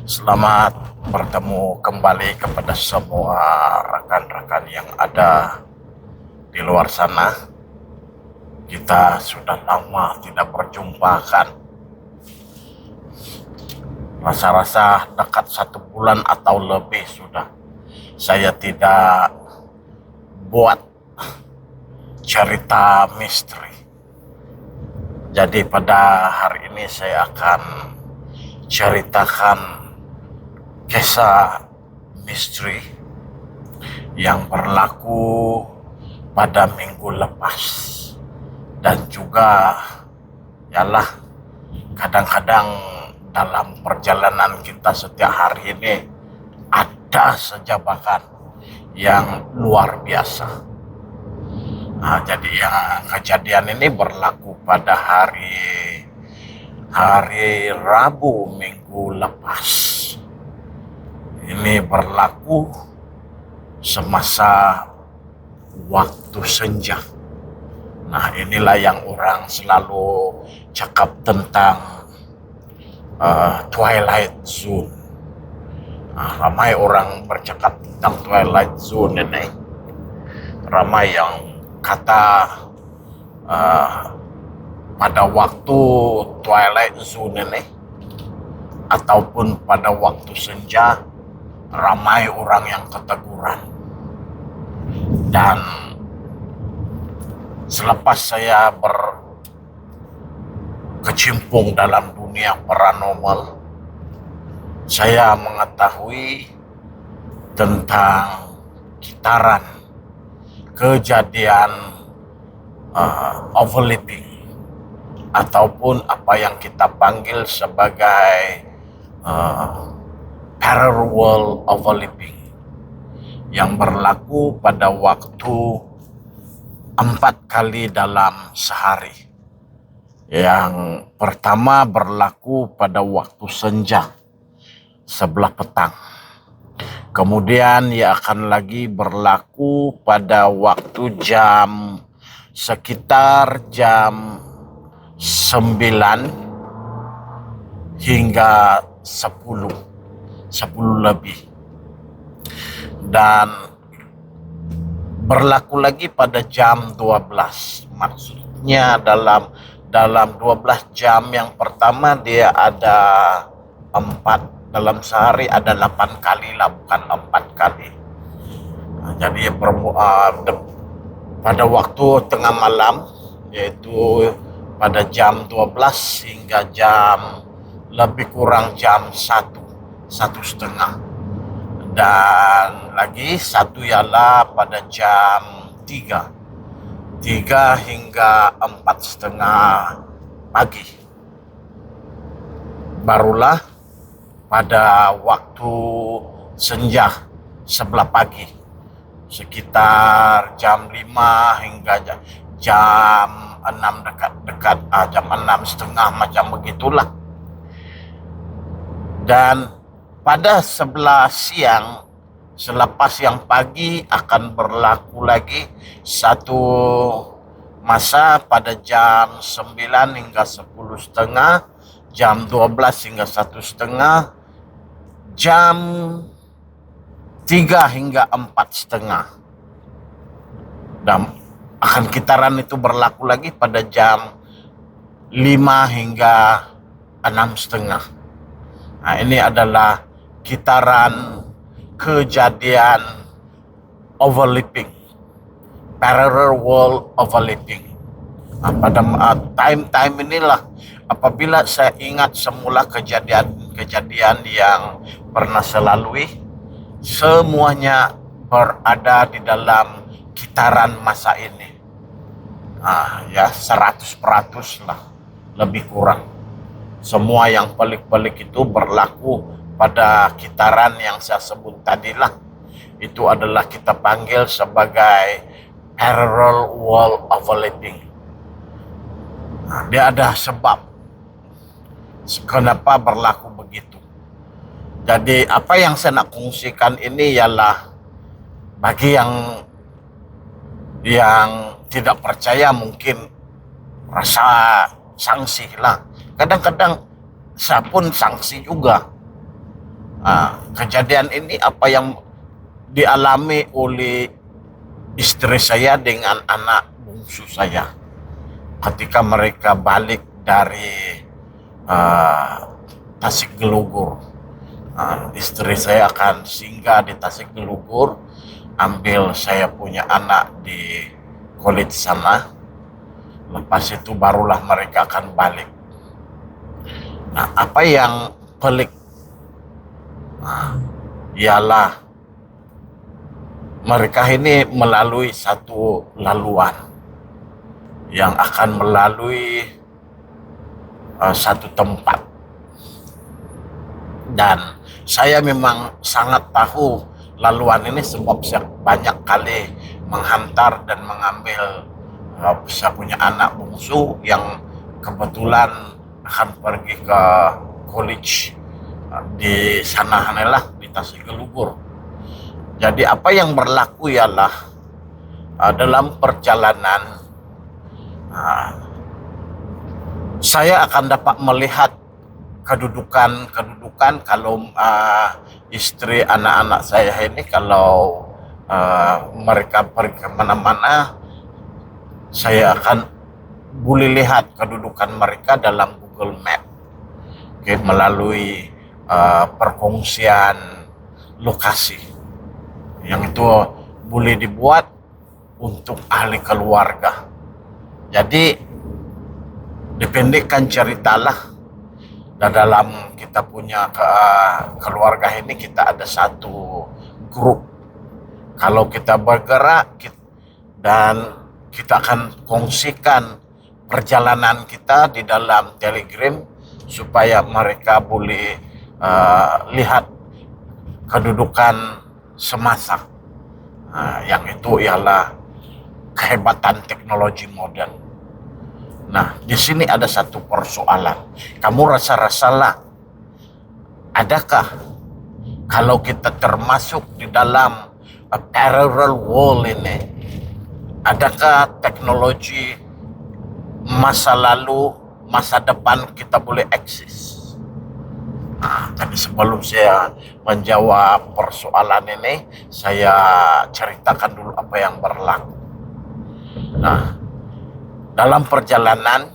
Selamat bertemu kembali kepada semua rekan-rekan yang ada di luar sana. Kita sudah lama tidak berjumpa kan. Rasa-rasa dekat 1 bulan atau lebih sudah saya tidak buat cerita misteri. Jadi pada hari ini saya akan ceritakan kisah misteri yang berlaku pada minggu lepas. Dan juga yalah, kadang-kadang dalam perjalanan kita setiap hari ini ada saja bahkan yang luar biasa. Jadi yang kejadian ini berlaku pada hari Rabu minggu lepas. Ini berlaku semasa waktu senja. Nah, inilah yang orang selalu cakap tentang Twilight Zone. Ramai orang bercakap tentang Twilight Zone ini. Ramai yang kata pada waktu Twilight Zone ini ataupun pada waktu senja, ramai orang yang keteguran. Dan selepas saya berkecimpung dalam dunia paranormal, saya mengetahui tentang gitaran kejadian overlapping ataupun apa yang kita panggil sebagai parallel world overlapping yang berlaku pada waktu 4 kali dalam sehari. Yang pertama berlaku pada waktu senja sebelah petang. Kemudian ia akan lagi berlaku pada waktu sekitar jam 9 hingga 10 lebih. Dan berlaku lagi pada jam 12. Maksudnya dalam 12 jam yang pertama dia ada 4, dalam sehari ada 8 kali lah, bukan 4 kali. Jadi pada waktu tengah malam, yaitu pada jam 12 hingga jam lebih kurang jam 1:30. Dan lagi satu ialah pada jam 3 hingga 4:30 pagi. Barulah pada waktu senja sebelah pagi, sekitar jam 5 hingga jam 6 dekat jam 6:30 macam begitulah. Dan pada sebelah siang, selepas yang pagi akan berlaku lagi satu masa pada jam 9 hingga 10:30, jam 12 hingga 1:30, jam 3 hingga 4:30. Dan akan gitaran itu berlaku lagi pada jam 5 hingga 6:30. Nah, ini adalah gitaran kejadian overlapping, parallel world overlapping. Pada time inilah apabila saya ingat semula kejadian yang pernah saya lalui, semuanya berada di dalam gitaran masa ini. 100% lah, lebih kurang. Semua yang pelik-pelik itu berlaku pada gitaran yang saya sebut tadilah. Itu adalah kita panggil sebagai parallel world overlapping. Dia ada sebab kenapa berlaku begitu. Jadi apa yang saya nak kongsikan ini ialah bagi yang tidak percaya mungkin rasa sanksi lah. Kadang-kadang saya pun sanksi juga. Kejadian ini apa yang dialami oleh istri saya dengan anak bungsu saya ketika mereka balik dari Tasikgelugur. Istri saya akan singgah di Tasikgelugur, ambil saya punya anak di college sana. Lepas itu barulah mereka akan balik. Nah, apa yang pelik ialah mereka ini melalui satu laluan yang akan melalui satu tempat, dan saya memang sangat tahu laluan ini sebab saya banyak kali menghantar dan mengambil saya punya anak bungsu yang kebetulan akan pergi ke college di sana lah di Tasikgelugur. Jadi apa yang berlaku ialah dalam perjalanan saya akan dapat melihat kedudukan kalau istri anak-anak saya ini kalau mereka pergi kemana-mana, saya akan boleh lihat kedudukan mereka dalam Google Map, melalui perkongsian lokasi yang itu boleh dibuat untuk ahli keluarga. Jadi dipendekkan ceritalah, dan dalam kita punya keluarga ini kita ada satu grup. Kalau kita bergerak dan kita akan kongsikan perjalanan kita di dalam Telegram supaya mereka boleh lihat kedudukan semasa. Yang itu ialah kehebatan teknologi modern. Nah, di sini ada satu persoalan. Kamu rasa-rasalah, adakah kalau kita termasuk di dalam parallel world ini, adakah teknologi masa lalu, masa depan kita boleh eksis? Tapi sebelum saya menjawab persoalan ini, saya ceritakan dulu apa yang berlaku. Nah, dalam perjalanan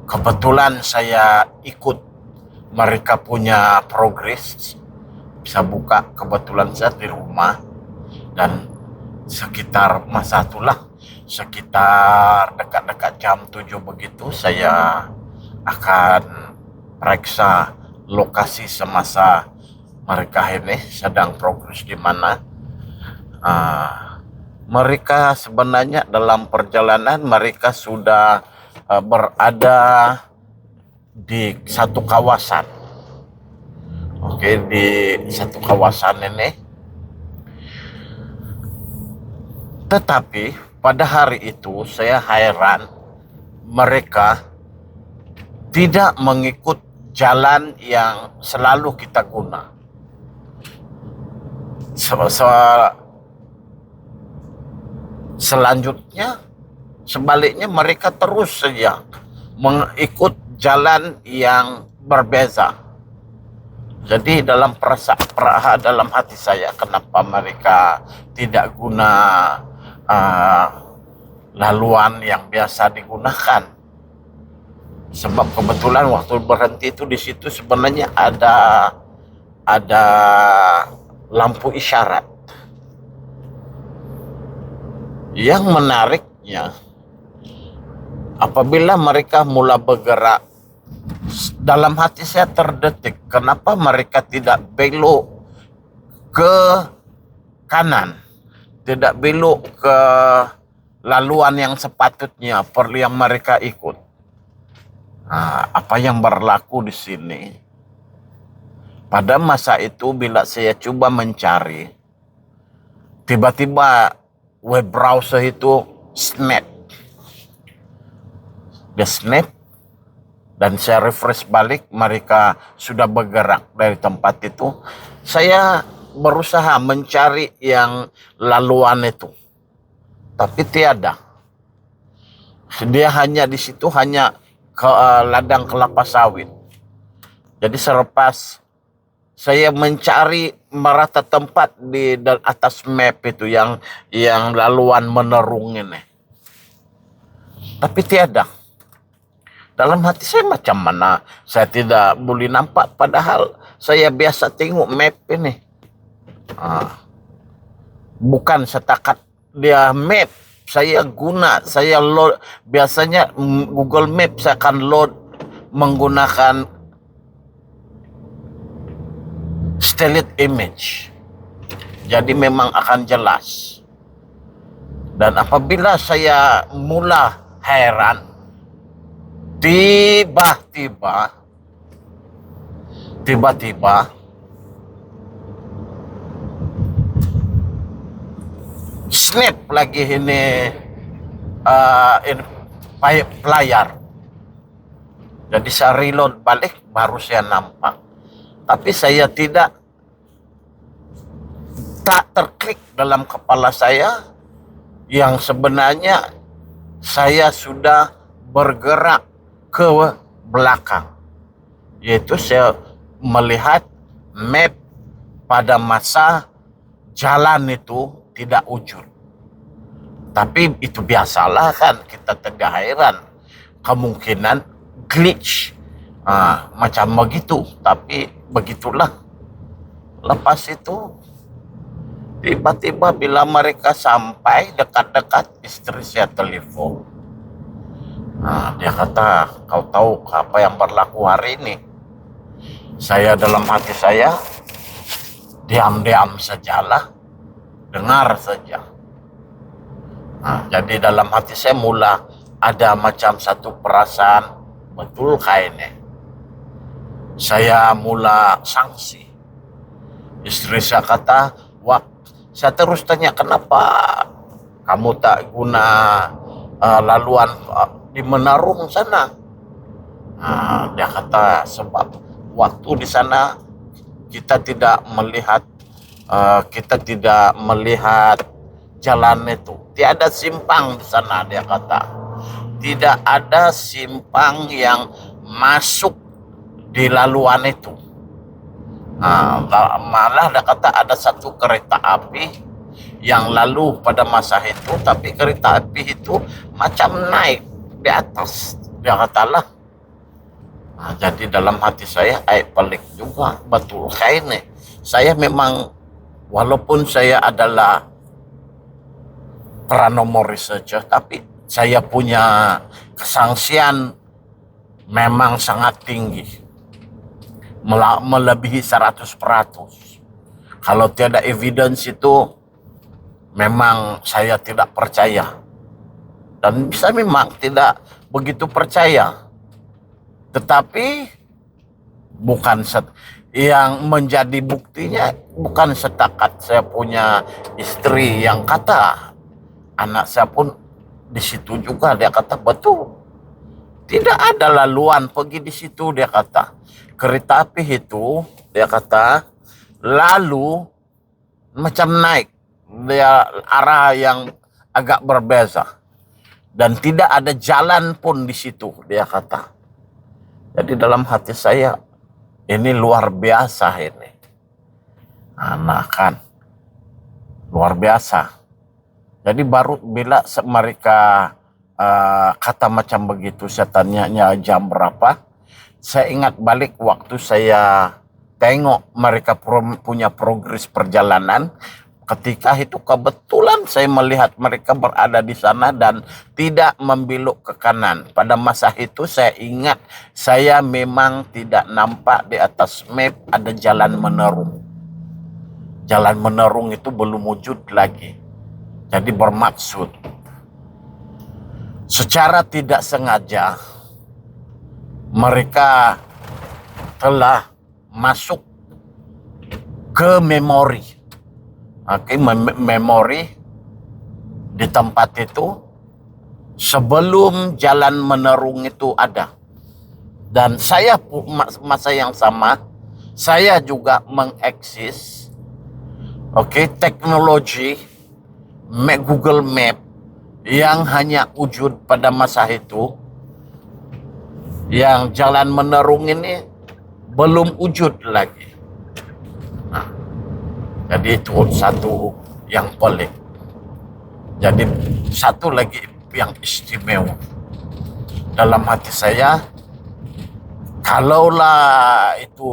kebetulan saya ikut mereka punya progres, bisa buka kebetulan saya di rumah, dan sekitar masa itulah, sekitar dekat-dekat jam 7 begitu saya akan periksa lokasi semasa mereka ini sedang progres di mana. Mereka sebenarnya dalam perjalanan mereka sudah berada di satu kawasan. Di satu kawasan ini. Tetapi pada hari itu saya heran mereka tidak mengikut jalan yang selalu kita guna. Selanjutnya, sebaliknya mereka terus saja mengikut jalan yang berbeza. Jadi dalam dalam hati saya, kenapa mereka tidak guna laluan yang biasa digunakan? Sebab kebetulan waktu berhenti itu di situ sebenarnya ada lampu isyarat. Yang menariknya, apabila mereka mula bergerak, dalam hati saya terdetik, kenapa mereka tidak belok ke kanan, tidak belok ke laluan yang sepatutnya yang mereka ikut. Apa yang berlaku di sini? Pada masa itu bila saya coba mencari, tiba-tiba web browser itu snap. Dia snap dan saya refresh balik, mereka sudah bergerak dari tempat itu. Saya berusaha mencari yang laluan itu, tapi tiada. Dia hanya di situ hanya ke ladang kelapa sawit. Jadi selepas saya mencari merata tempat di atas map itu yang laluan menerung ini. Tapi tiada. Dalam hati saya macam mana saya tidak boleh nampak padahal saya biasa tengok map ini. Bukan setakat dia map saya guna, saya load biasanya Google Map saya akan load menggunakan satellite image. Jadi memang akan jelas. Dan apabila saya mula heran, tiba-tiba snap lagi ini pelayar. Jadi saya reload balik baru saya nampak. Tapi saya tak terklik dalam kepala saya yang sebenarnya saya sudah bergerak ke belakang. Yaitu saya melihat map pada masa jalan itu tidak wujud. Tapi itu biasalah kan, kita tidak heran. Kemungkinan glitch. Macam begitu. Tapi begitulah. Lepas itu, tiba-tiba bila mereka sampai dekat-dekat, istri saya telepon. Dia kata, kau tahu apa yang berlaku hari ini? Saya dalam hati saya, diam-diam sajalah, dengar saja. Jadi dalam hati saya mula ada macam satu perasaan, betul kayaknya. Saya mula sangsi. Istri saya kata, wah, saya terus tanya, kenapa kamu tak guna laluan di Menarung sana? Dia kata, sebab waktu di sana kita tidak melihat jalan itu. Tiada simpang di sana, dia kata. Tidak ada simpang yang masuk di laluan itu. Malah dia kata ada satu kereta api yang lalu pada masa itu, tapi kereta api itu macam naik di atas. Dia katalah. Jadi dalam hati saya, pelik juga, betul kayaknya. Saya memang, walaupun saya adalah paranormal researcher, tapi saya punya kesangsian memang sangat tinggi. Melebihi 100%. Kalau tiada evidence itu, memang saya tidak percaya. Dan bisa memang tidak begitu percaya. Tetapi bukan yang menjadi buktinya bukan setakat saya punya istri yang kata, anak saya pun di situ juga, dia kata betul. Tidak ada laluan pergi di situ, dia kata. Kereta api itu, dia kata, lalu macam naik, dia arah yang agak berbeza. Dan tidak ada jalan pun di situ, dia kata. Jadi dalam hati saya, ini luar biasa ini. Kan, luar biasa. Jadi baru bila mereka kata macam begitu, saya tanya jam berapa. Saya ingat balik waktu saya tengok mereka punya progres perjalanan. Ketika itu kebetulan saya melihat mereka berada di sana dan tidak membelok ke kanan. Pada masa itu saya ingat saya memang tidak nampak di atas map ada jalan Menarung. Jalan Menarung itu belum wujud lagi. Jadi bermaksud secara tidak sengaja mereka telah masuk ke memori. Memori di tempat itu sebelum jalan Menarung itu ada. Dan saya masa yang sama, saya juga mengeksis teknologi Google Map yang hanya wujud pada masa itu. Yang jalan Menarung ini belum wujud lagi. Nah, jadi itu satu yang pelik. Jadi satu lagi yang istimewa dalam hati saya, kalaulah itu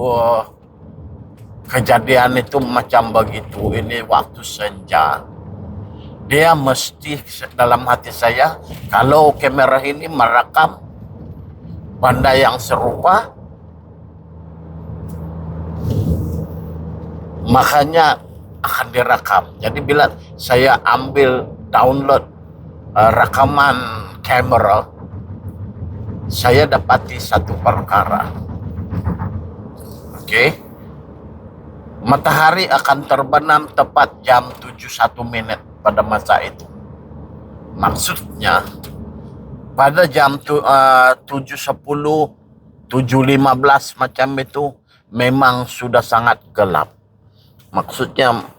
kejadian itu macam begitu, ini waktu senja, dia mesti dalam hati saya, kalau kamera ini merekam benda yang serupa, makanya akan direkam. Jadi bila saya ambil download rekaman kamera, saya dapati satu perkara. Oke. Matahari akan terbenam tepat jam 7:01 pada masa itu. Maksudnya pada jam 7:10, 7:15 macam itu memang sudah sangat gelap. Maksudnya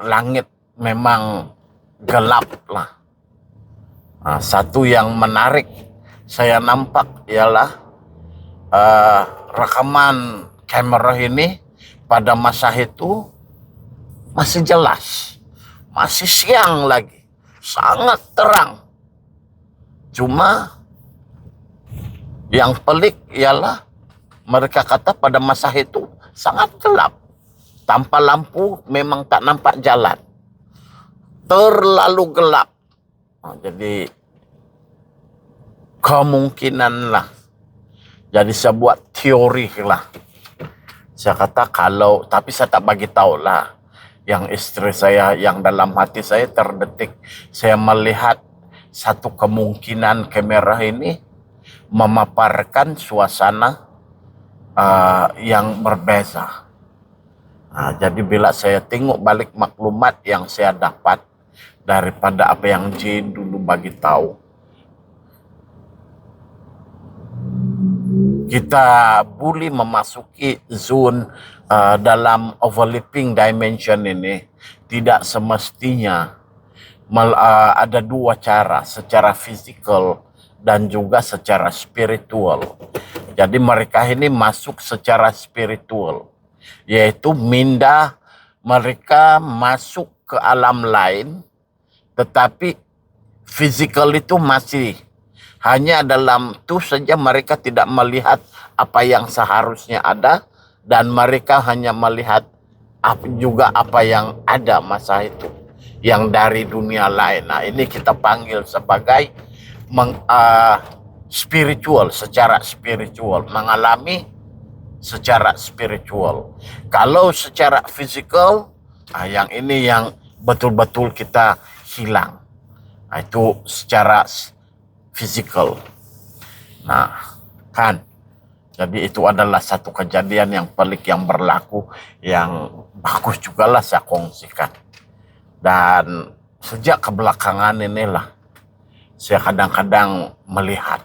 langit memang gelap lah. Satu yang menarik saya nampak ialah rekaman kamera ini pada masa itu masih jelas, masih siang lagi, sangat terang. Cuma yang pelik ialah mereka kata pada masa itu sangat gelap. Tanpa lampu memang tak nampak jalan. Terlalu gelap. Jadi kemungkinan lah. Jadi saya buat teori lah. Saya kata kalau, tapi saya tak bagi tahu lah. Yang istri saya, yang dalam hati saya terdetik. Saya melihat satu kemungkinan kamera ini memaparkan suasana yang berbeza. Jadi bila saya tengok balik maklumat yang saya dapat daripada apa yang Jin dulu bagi tahu, kita boleh memasuki zone dalam overlapping dimension ini. Tidak semestinya ada dua cara, secara fisikal dan juga secara spiritual. Jadi mereka ini masuk secara spiritual, yaitu minda mereka masuk ke alam lain, tetapi fisikal itu masih hanya dalam itu saja. Mereka tidak melihat apa yang seharusnya ada, dan mereka hanya melihat juga apa yang ada masa itu, yang dari dunia lain. Nah, ini kita panggil sebagai spiritual, secara spiritual, mengalami secara spiritual. Kalau secara fisikal, yang ini yang betul-betul kita hilang. Itu secara fisikal. Nah, kan. Jadi itu adalah satu kejadian yang pelik yang berlaku, yang bagus juga lah saya kongsikan. Dan sejak kebelakangan inilah saya kadang-kadang melihat,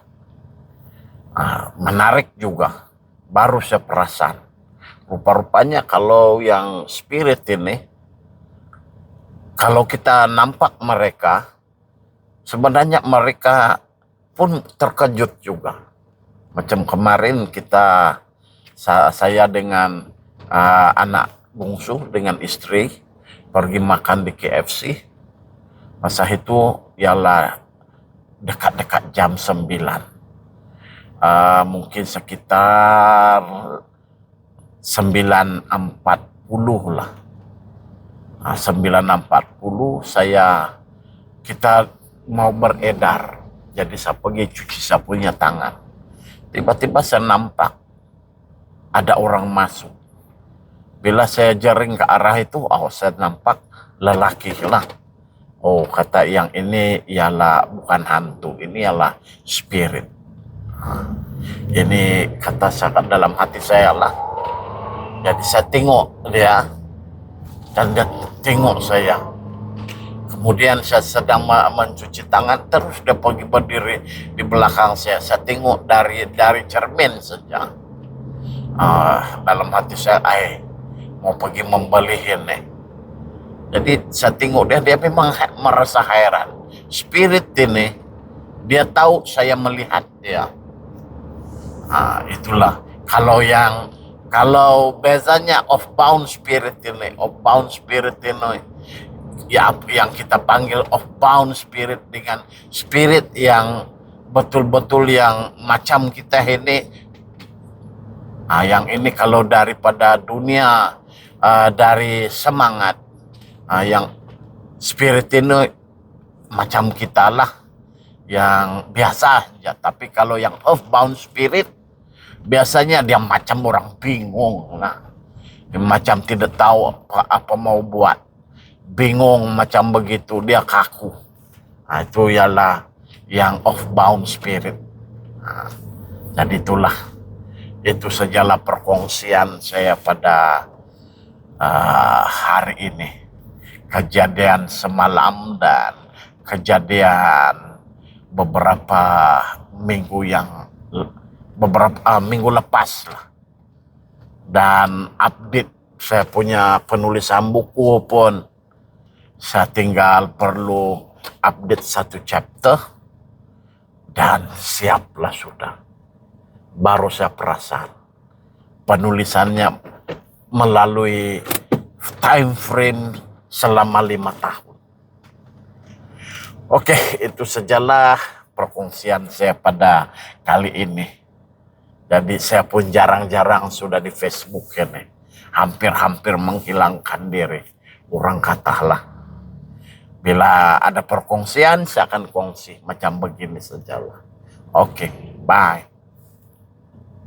menarik juga, baru saya perasan. Rupa-rupanya kalau yang spirit ini, kalau kita nampak mereka, sebenarnya mereka pun terkejut juga. Macam kemarin saya dengan anak bungsu, dengan istri, pergi makan di KFC. Masa itu ialah dekat-dekat jam 9. Mungkin sekitar 9.40 lah. 9.40 kita mau beredar. Jadi saya pergi cuci saya punya tangan. Tiba-tiba saya nampak ada orang masuk. Bila saya jaring ke arah itu, saya nampak lelaki lah. Oh, kata yang ini ialah bukan hantu, ini ialah spirit. Ini kata saya dalam hati saya lah. Jadi saya tengok dia, dan dia tengok saya. Kemudian saya sedang mencuci tangan, terus dia pergi berdiri di belakang saya. Saya tengok dari cermin saja. Dalam hati saya, mau pergi membeli ini. Jadi saya tengok dia memang merasa heran. Spirit ini, dia tahu saya melihat dia. Itulah. Kalau bezanya of bound spirit ini, ya yang kita panggil of bound spirit dengan spirit yang betul-betul yang macam kita ini. Yang ini kalau daripada dunia, dari semangat, yang spirit ini macam kita lah, yang biasa ya. Tapi kalau yang of bound spirit, biasanya dia macam orang bingung, dia macam tidak tahu apa mau buat, bingung macam begitu, dia kaku. Itu ialah yang off bound spirit. Jadi itu sajalah perkongsian saya pada hari ini. Kejadian semalam dan kejadian beberapa minggu lepas lah. Dan update saya punya penulisan buku pun, saya tinggal perlu update 1 chapter dan siaplah sudah. Baru saya perasan penulisannya melalui time frame selama 5 tahun. Oke, itu sajalah perkongsian saya pada kali ini. Jadi saya pun jarang-jarang sudah di Facebook ini. Hampir-hampir menghilangkan diri. Orang katalah, bila ada perkongsian saya akan kongsi macam begini sajalah. Oke, bye.